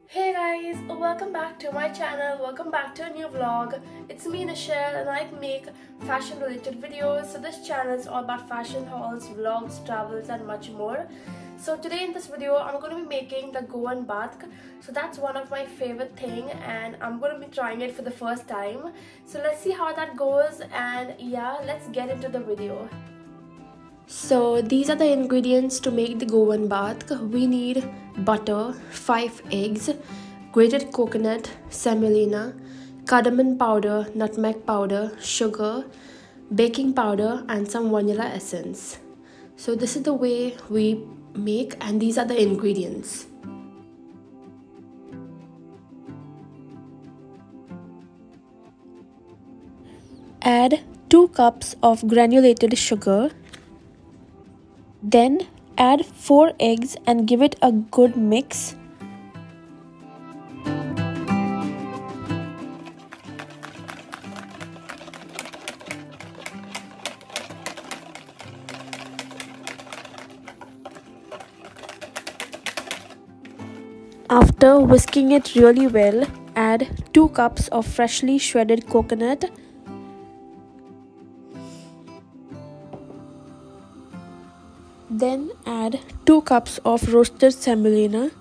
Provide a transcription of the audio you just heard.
Hey guys, welcome back to my channel, welcome back to a new vlog. It's me Nichelle and I make fashion related videos. So this channel is all about fashion hauls, vlogs, travels and much more. So today in this video I'm going to be making the Goan Batk. So that's one of my favorite thing and I'm going to be trying it for the first time. So let's see how that goes and yeah, let's get into the video. So these are the ingredients to make the Goan Batk. We need butter, 5 eggs, grated coconut, semolina, cardamom powder, nutmeg powder, sugar, baking powder and some vanilla essence. So this is the way we make and these are the ingredients. Add 2 cups of granulated sugar. Then add 4 eggs and give it a good mix. After whisking it really well, add 2 cups of freshly shredded coconut. Then add 2 cups of roasted semolina.